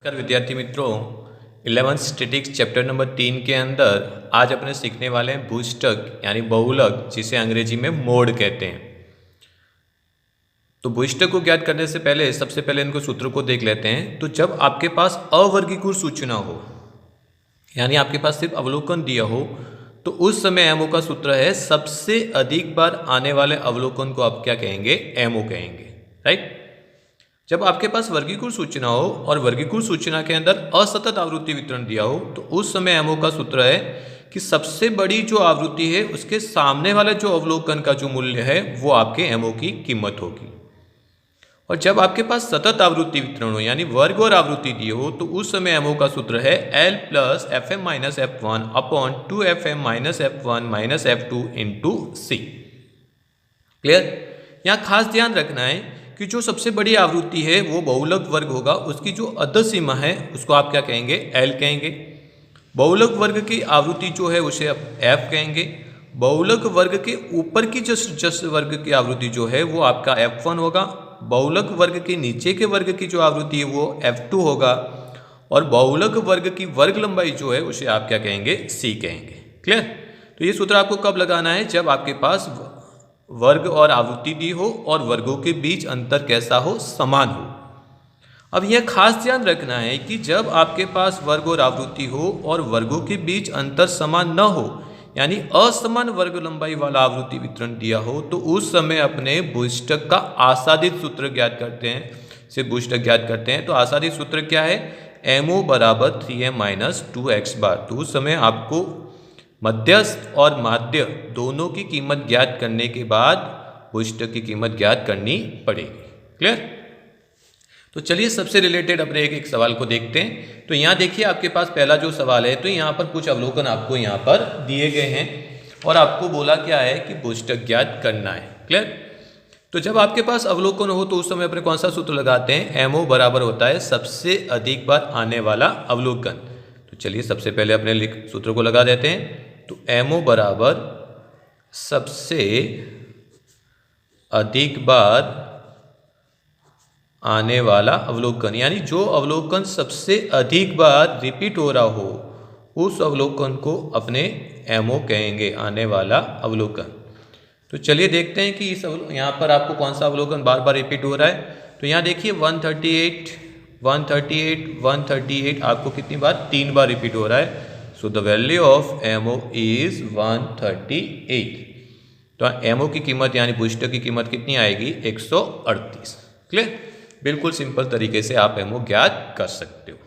नमस्कार विद्यार्थी मित्रों, 11th स्टैटिक्स चैप्टर नंबर 3 के अंदर आज अपने सीखने वाले हैं भूष्टक यानी बहुलक, जिसे अंग्रेजी में मोड कहते हैं। तो भूष्टक को ज्ञात करने से पहले सबसे पहले इनको सूत्रों को देख लेते हैं। तो जब आपके पास अवर्गीकृत सूचना हो यानी आपके पास सिर्फ अवलोकन दिया हो तो उस समय एमओ का सूत्र है सबसे अधिक बार आने वाले अवलोकन को आप क्या कहेंगे, एमओ कहेंगे, राइट। जब आपके पास वर्गीकृत सूचना हो और वर्गीकृत सूचना के अंदर असतत आवृत्ति वितरण दिया हो तो उस समय एमओ का सूत्र है कि सबसे बड़ी जो आवृत्ति है उसके सामने वाले जो अवलोकन का जो मूल्य है वो आपके एमओ की कीमत होगी। और जब आपके पास सतत आवृत्ति वितरण हो यानी वर्ग और आवृत्ति दिए हो तो उस समय एमओ का सूत्र है L plus F M minus F one upon 2fm minus f1 minus f2 into C. Clear. यहाँ खास ध्यान रखना है कि जो सबसे बड़ी आवृत्ति है वो बहुलक वर्ग होगा, उसकी जो अध सीमा है उसको आप क्या कहेंगे, L कहेंगे। बहुलक वर्ग की आवृत्ति जो है उसे आप F कहेंगे। बहुलक वर्ग के ऊपर की जस वर्ग की आवृत्ति जो है वो आपका F1 होगा। बहुलक वर्ग के नीचे के वर्ग की जो आवृत्ति है वो F2 होगा और बहुलक वर्ग की वर्ग लंबाई जो है उसे आप क्या कहेंगे, C कहेंगे। क्लियर। तो ये सूत्र आपको कब लगाना है, जब आपके पास वर्ग और आवृत्ति दी हो और वर्गों के बीच अंतर कैसा हो, समान हो। अब यह खास ध्यान रखना है कि जब आपके पास वर्ग और आवृत्ति हो और वर्गों के बीच अंतर समान न हो यानी असमान वर्ग लंबाई वाला आवृत्ति वितरण दिया हो तो उस समय अपने भूष्टक का आसादित सूत्र ज्ञात करते हैं, से भूष्टक ज्ञात करते हैं। तो आसादित सूत्र क्या है, एमओ बराबर 3m माइनस 2x बार। तो उस समय आपको मध्यस्थ और माध्य दोनों की कीमत ज्ञात करने के बाद भूष्टक की कीमत ज्ञात करनी पड़ेगी। क्लियर। तो चलिए सबसे रिलेटेड अपने एक एक सवाल को देखते हैं। तो यहाँ देखिए आपके पास पहला जो सवाल है तो यहाँ पर कुछ अवलोकन आपको यहाँ पर दिए गए हैं और आपको बोला क्या है कि भूष्टक ज्ञात करना है। क्लियर। तो जब आपके पास अवलोकन हो तो उस समय अपने कौन सा सूत्र लगाते हैं, एमओ बराबर होता है सबसे अधिक बार आने वाला अवलोकन। तो चलिए सबसे पहले अपने सूत्र को लगा देते हैं। तो एमओ बराबर सबसे अधिक बार आने वाला अवलोकन यानी जो अवलोकन सबसे अधिक बार रिपीट हो रहा हो उस अवलोकन को अपने एमओ कहेंगे, आने वाला अवलोकन। तो चलिए देखते हैं कि इस यहाँ पर आपको कौन सा अवलोकन बार बार रिपीट हो रहा है। तो यहाँ देखिए 138 138 138 आपको कितनी बार, 3 बार रिपीट हो रहा है। So the value of MO is 138। तो एमओ की कीमत यानी भूष्टक की कीमत कितनी आएगी, 138। क्लियर। बिल्कुल सिंपल तरीके से आप एमओ ज्ञात कर सकते हो।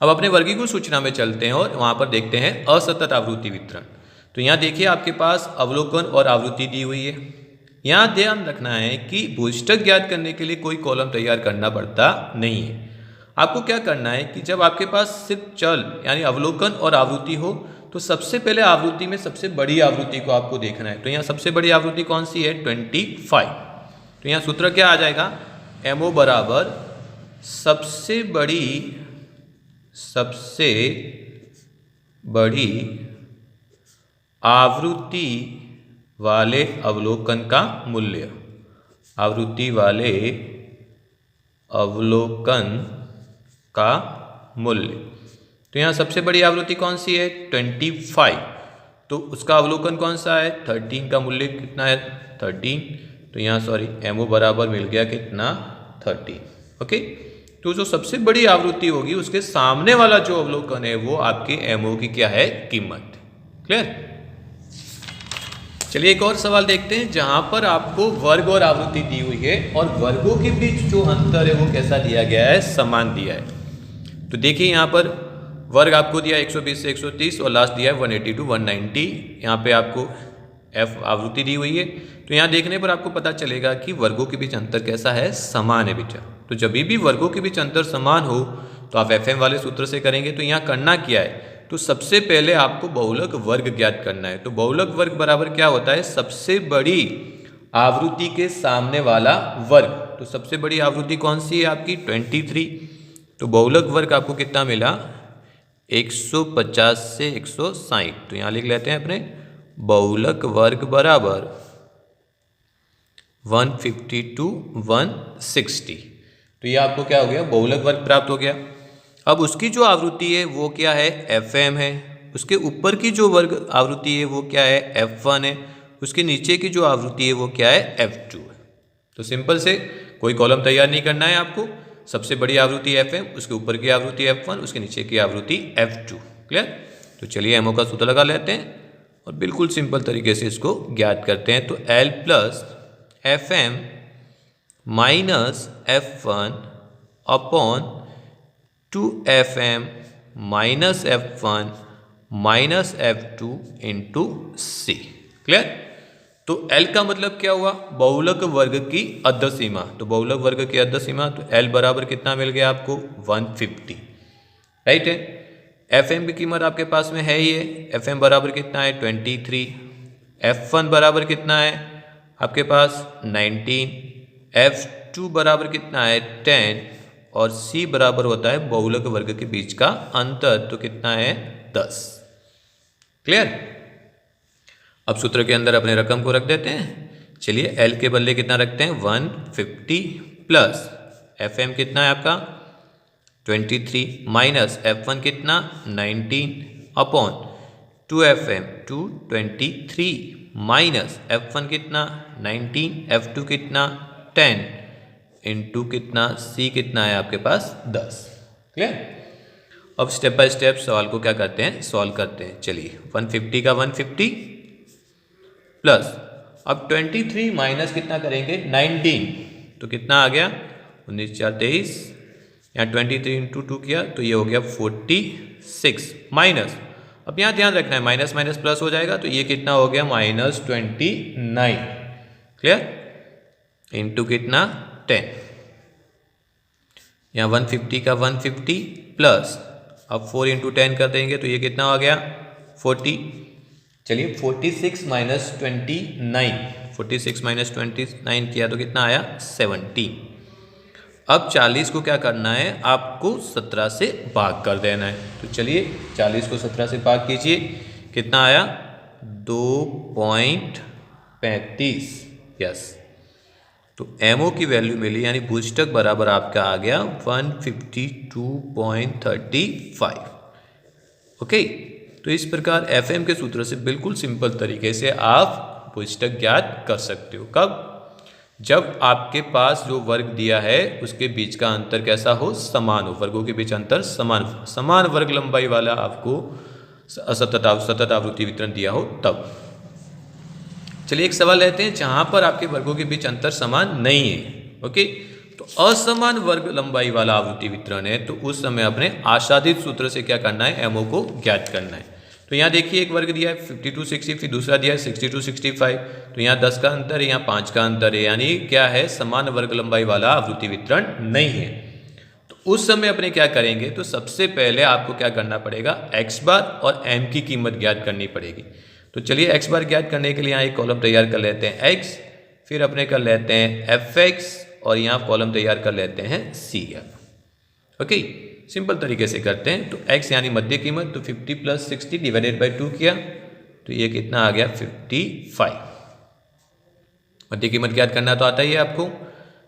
अब अपने वर्गीकृत सूचना में चलते हैं और वहां पर देखते हैं असतत आवृत्ति वितरण। तो यहाँ देखिए आपके पास अवलोकन और आवृत्ति दी हुई है। यहाँ ध्यान रखना है कि भूष्टक ज्ञात करने के लिए कोई कॉलम तैयार करना पड़ता नहीं है। आपको क्या करना है कि जब आपके पास सिर्फ चल यानी अवलोकन और आवृत्ति हो तो सबसे पहले आवृत्ति में सबसे बड़ी आवृत्ति को आपको देखना है। तो यहाँ सबसे बड़ी आवृत्ति कौन सी है, 25। तो यहाँ सूत्र क्या आ जाएगा, एमओ बराबर सबसे बड़ी आवृत्ति वाले अवलोकन का मूल्य, आवृत्ति वाले अवलोकन का मूल्य। तो यहाँ सबसे बड़ी आवृत्ति कौन सी है, 25। तो उसका अवलोकन कौन सा है, 13 का मूल्य कितना है, 13। तो यहाँ सॉरी एमओ बराबर मिल गया कितना, 13। ओके। तो जो सबसे बड़ी आवृत्ति होगी उसके सामने वाला जो अवलोकन है वो आपके एमओ की क्या है, कीमत। क्लियर। चलिए एक और सवाल देखते हैं जहां पर आपको वर्ग और आवृत्ति दी हुई है और वर्गों के बीच जो अंतर है वो कैसा दिया गया है, समान दिया है। तो देखिए यहाँ पर वर्ग आपको दिया 120 से 130 और लास्ट दिया है 180 to 190। यहाँ पे आपको एफ आवृत्ति दी हुई है। तो यहाँ देखने पर आपको पता चलेगा कि वर्गों के बीच अंतर कैसा है, समान है बेटा। तो जब भी वर्गों के बीच अंतर समान हो तो आप एफ एम वाले सूत्र से करेंगे। तो यहाँ करना क्या है, तो सबसे पहले आपको बहुलक वर्ग ज्ञात करना है। तो बहुलक वर्ग बराबर क्या होता है, सबसे बड़ी आवृत्ति के सामने वाला वर्ग। तो सबसे बड़ी आवृत्ति कौन सी है आपकी, 23। तो बहुलक वर्ग आपको कितना मिला, 150 से 160। तो यहाँ लिख लेते हैं अपने बहुलक वर्ग बराबर 150 to 160। तो ये आपको क्या हो गया, बहुलक वर्ग प्राप्त हो गया। अब उसकी जो आवृत्ति है वो क्या है, FM है। उसके ऊपर की जो वर्ग आवृत्ति है वो क्या है, F1 है। उसके नीचे की जो आवृत्ति है वो क्या है, F2 है। तो सिंपल से कोई कॉलम तैयार नहीं करना है आपको। सबसे बड़ी आवृत्ति FM, उसके ऊपर की आवृत्ति F1, उसके नीचे की आवृत्ति F2। क्लियर। तो चलिए एमओ का सूत्र लगा लेते हैं और बिल्कुल सिंपल तरीके से इसको ज्ञात करते हैं। तो L plus FM minus F1 upon 2FM minus F1 minus F2 into C। Clear. तो L का मतलब क्या हुआ, बहुलक वर्ग की अध सीमा। तो बहुलक वर्ग की अध सीमा, तो L बराबर कितना मिल गया आपको, 150। राइट है। FM की कीमत आपके पास में है ही है। FM बराबर कितना है, 23। F1 बराबर कितना है आपके पास, 19। F2 बराबर कितना है, 10। और C बराबर होता है बहुलक वर्ग के बीच का अंतर, तो कितना है, 10। क्लियर। अब सूत्र के अंदर अपने रकम को रख देते हैं। चलिए L के बदले कितना रखते हैं, 150 प्लस FM कितना है आपका 23 माइनस F1 कितना 19 अपॉन 2FM 223 माइनस F1 कितना 19 F2 कितना 10 इंटू कितना C कितना है आपके पास 10। क्लियर। अब स्टेप बाय स्टेप सवाल को क्या करते हैं, सॉल्व करते हैं। चलिए 150 का 150 प्लस अब 23 माइनस कितना करेंगे 19, तो कितना आ गया 19 4 23, यहाँ 23 इंटू 2 किया तो ये हो गया 46 माइनस, अब यहाँ ध्यान रखना है माइनस माइनस प्लस हो जाएगा, तो ये कितना हो गया -29। क्लियर। इंटू कितना 10, यहाँ 150 का 150 प्लस अब 4 इंटू 10 कर देंगे तो ये कितना हो गया 40। चलिए 46 माइनस 29, 46 माइनस 29 किया तो कितना आया 17। अब 40 को क्या करना है आपको 17 से भाग कर देना है। तो चलिए 40 को 17 से भाग कीजिए, कितना आया 2.35। यस। तो एमओ की वैल्यू मिली, यानी भूष्टक बराबर आपका आ गया 152.35। ओके। तो इस प्रकार एफएम के सूत्र से बिल्कुल सिंपल तरीके से आप भूष्टक ज्ञात कर सकते हो। कब, जब आपके पास जो वर्ग दिया है उसके बीच का अंतर कैसा हो, समान हो। वर्गों के बीच अंतर समान वर्ग लंबाई वाला आपको सतत आवृत्ति वितरण दिया हो तब। चलिए एक सवाल लेते हैं जहां पर आपके वर्गों के बीच अंतर समान नहीं है। ओके। तो असमान वर्ग लंबाई वाला आवृत्ति वितरण है, तो उस समय अपने आशादित सूत्र से क्या करना है, एमओ को ज्ञात करना है। तो यहाँ देखिए एक वर्ग दिया है 52 60, फिर दूसरा दिया है 62 65। तो यहाँ 10 का अंतर है, यहाँ 5 का अंतर है, यानी क्या है समान वर्ग लंबाई वाला आवृत्ति वितरण नहीं है। तो उस समय अपने क्या करेंगे, तो सबसे पहले आपको क्या करना पड़ेगा, एक्स बार और एम की कीमत ज्ञात करनी पड़ेगी। तो चलिए एक्स बार ज्ञात करने के लिए यहाँ एक कॉलम तैयार कर लेते हैं एक्स, फिर अपने कर लेते हैं एफ एक्स और यहाँ कॉलम तैयार कर लेते हैं सी एफ। ओके, सिंपल तरीके से करते हैं। तो x यानी मध्य कीमत, तो 50 प्लस 60 डिवाइडेड बाई 2 किया तो ये कितना आ गया 55। मध्य कीमत ज्ञात करना तो आता ही है आपको।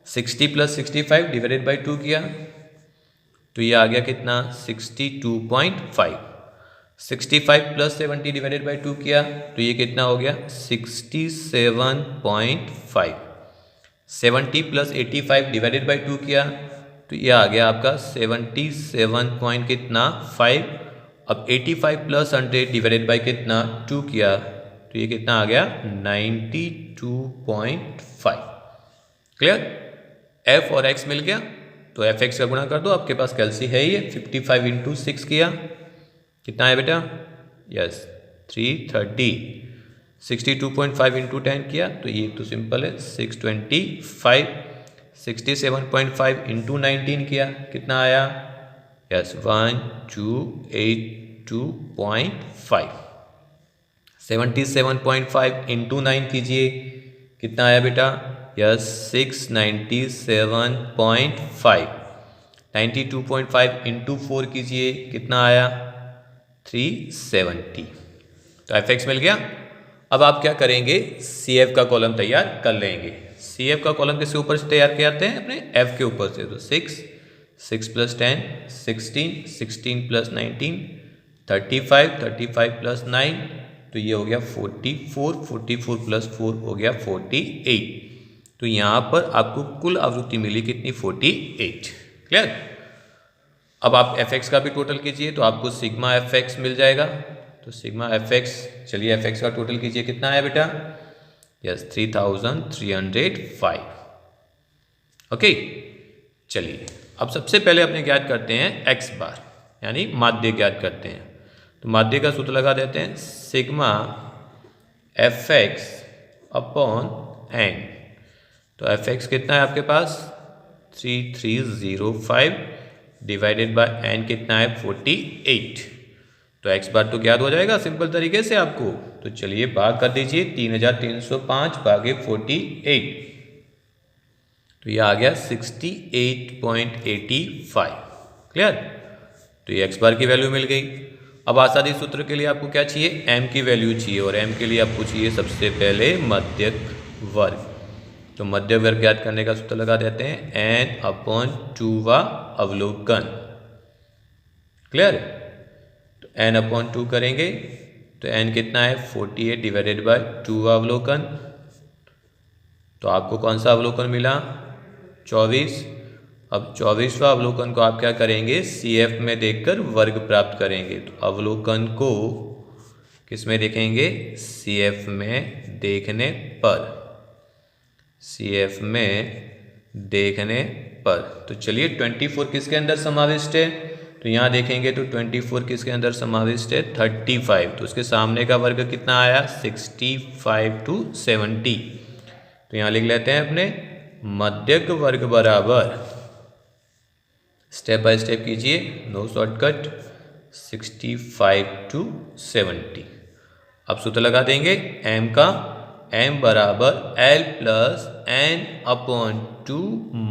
60 प्लस 65 डिवाइडेड बाई 2 किया तो ये आ गया कितना 62.5। 65 प्लस 70 डिवाइडेड बाई 2 किया तो ये कितना हो गया 67.5। 70 प्लस 85 डिवाइडेड बाई 2 किया तो ये आ गया आपका 77 पॉइंट कितना 5। अब 85 प्लस 100 डिवाइडेड बाई कितना 2 किया तो ये कितना आ गया 92.5। क्लियर। f और x मिल गया तो एफ एक्स का गुणा कर दो, आपके पास कैलसी है ही है। 55 इंटू 6 किया कितना है बेटा, यस 330। 62.5 इंटू 10 किया तो ये तो सिंपल है 625। 67.5 इंटू 19 किया कितना आया, यस 1282.5। 77.5 इंटू 9 कीजिए कितना आया बेटा, यस 697.5। 92.5 इंटू 4 कीजिए कितना आया 370। तो एफ एक्स मिल गया। अब आप क्या करेंगे, सी एफ का कॉलम तैयार कर लेंगे। सी एफ का कॉलम किसके ऊपर से तैयार किए जाते हैं? अपने एफ के ऊपर से। तो 6 प्लस 10 16, 16 प्लस 19 35, 35 प्लस 9 तो ये हो गया 44, 44 प्लस 4 हो गया 48। तो यहाँ पर आपको कुल आवृत्ति मिली कितनी? 48। क्लियर। अब आप एफ एक्स का भी टोटल कीजिए तो आपको सिग्मा एफ एक्स मिल जाएगा। तो सिग्मा एफ एक्स, चलिए एफ एक्स का टोटल कीजिए, कितना है बेटा? यस 3305। ओके, चलिए अब सबसे पहले अपने ज्ञात करते हैं एक्स बार, यानी माध्य ज्ञात करते हैं। तो माध्य का सूत्र लगा देते हैं, sigma f x upon n. तो एफ एक्स कितना है आपके पास? 3305 डिवाइडेड बाय एन कितना है? 48। तो एक्स बार तो ज्ञात हो जाएगा सिंपल तरीके से आपको। तो चलिए भाग कर दीजिए, 3305 भागे 48 तो ये आ गया 68.85। क्लियर। तो ये एक्स बार की वैल्यू मिल गई। अब आसानी सूत्र के लिए आपको क्या चाहिए? एम की वैल्यू चाहिए, और एम के लिए आपको चाहिए सबसे पहले मध्यक वर्ग। तो मध्य वर्ग ज्ञात करने का सूत्र लगा देते हैं, एन अपॉन 2 अवलोकन। क्लियर। तो एन अपॉन 2 करेंगे तो एन कितना है? 48 डिवाइडेड बाय 2 अवलोकन। तो आपको कौन सा अवलोकन मिला? 24। अब 24वां अवलोकन को आप क्या करेंगे? सी एफ में देखकर वर्ग प्राप्त करेंगे। तो अवलोकन को किस में देखेंगे? सी एफ में देखने पर, सी एफ में देखने पर। तो चलिए 24 किसके अंदर समाविष्ट है? तो यहाँ देखेंगे तो 24 किसके अंदर समाविष्ट है? 35। तो उसके सामने का वर्ग कितना आया? 65 to 70। तो यहाँ लिख लेते हैं अपने मध्यक वर्ग बराबर, स्टेप बाय स्टेप कीजिए, नो शॉर्टकट, 65 to 70। अब सूत्र लगा देंगे m का, m बराबर l plus n upon 2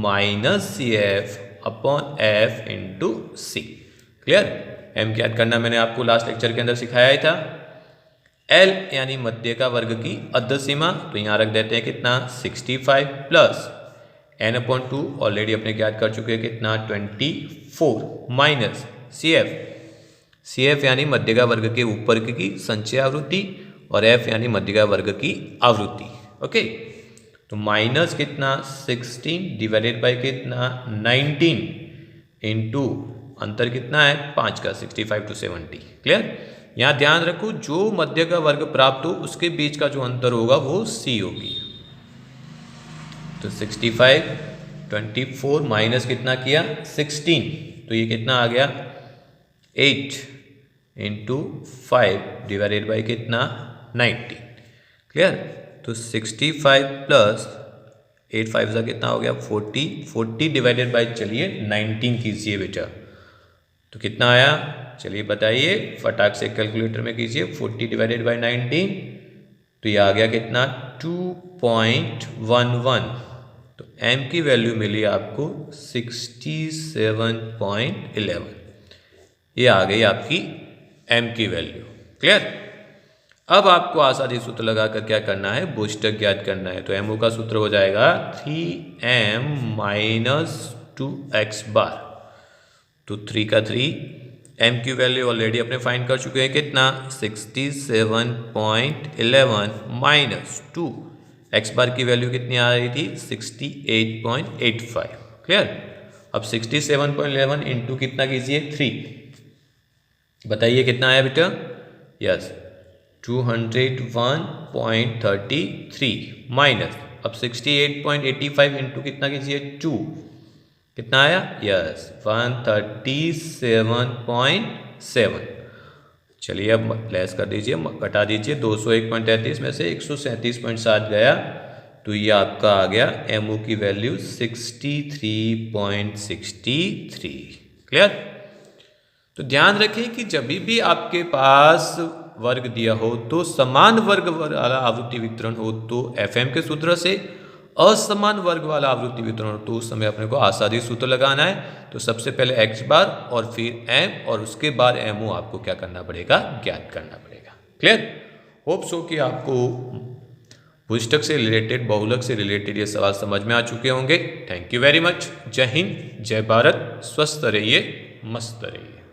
minus C F upon F into C. Clear. m क्या करना मैंने आपको लास्ट लेक्चर के अंदर सिखाया ही था। l यानी मध्य का वर्ग की अध सीमा, तो यहाँ रख देते हैं कितना? 65 प्लस n अपॉन 2 ऑलरेडी अपने ज्ञात कर चुके हैं कितना? 24 माइनस सी एफ यानी मध्य का वर्ग के ऊपर की संचय आवृत्ति, और f यानी मध्य का वर्ग की आवृत्ति। ओके, तो माइनस कितना? 16 डिवाइडेड बाय कितना? 19 इंटू अंतर कितना है? 5 का, 65 to 70। क्लियर। यहाँ ध्यान रखो, जो मध्य का वर्ग प्राप्त हो उसके बीच का जो अंतर होगा वो c होगी। तो 65, 24 माइनस कितना किया? 16, तो ये कितना आ गया? 8 इंटू 5 डिवाइडेड बाई कितना? 19। क्लियर। तो 65 प्लस 8 5 का कितना हो गया? 40, 40 डिवाइडेड बाई चलिए 19 कीजिए बेटा, तो कितना आया? चलिए बताइए, फटाक से कैलकुलेटर में कीजिए। 40 डिवाइडेड बाई 19 तो ये आ गया कितना? 2.11। तो m की वैल्यू मिली आपको 67.11। ये आ गई आपकी m की वैल्यू। क्लियर। अब आपको आसानी सूत्र लगाकर क्या करना है? बोस्टक ज्ञात करना है। तो MO का सूत्र हो जाएगा 3m माइनस 2x बार। तो 3 का 3, m की वैल्यू ऑलरेडी अपने फाइंड कर चुके हैं कितना? 67.11 माइनस 2, x बार की वैल्यू कितनी आ रही थी? 68.85। क्लियर। अब 67.11 इंटू कितना कीजिए? 3, बताइए कितना आया बेटा? यस 201.33 माइनस, अब 68.85 इंटू कितना कीजिए? 2, कितना आया? यस 137.7। चलिए अब लेस कर दीजिए, घटा दीजिए। 201.33 में से 137.7 गया, तो ये आपका आ गया MO की वैल्यू 63.63। क्लियर। तो ध्यान रखें कि जब भी आपके पास वर्ग दिया हो तो समान वर्ग वाला आवृत्ति वितरण हो तो FM के सूत्र से, असमान वर्ग वाला आवृत्ति वितरण हो तो उस समय अपने को आसादी सूत्र लगाना है। तो सबसे पहले x बार और फिर m, और उसके बाद MO आपको क्या करना पड़ेगा? ज्ञात करना पड़ेगा। क्लियर। होप सो कि आपको पुस्तक से रिलेटेड, बहुलक से रिलेटेड ये सवाल समझ में आ चुके होंगे। Thank you very much. जय हिंद, जय भारत, स्वस्थ रहिए, मस्त रहिए।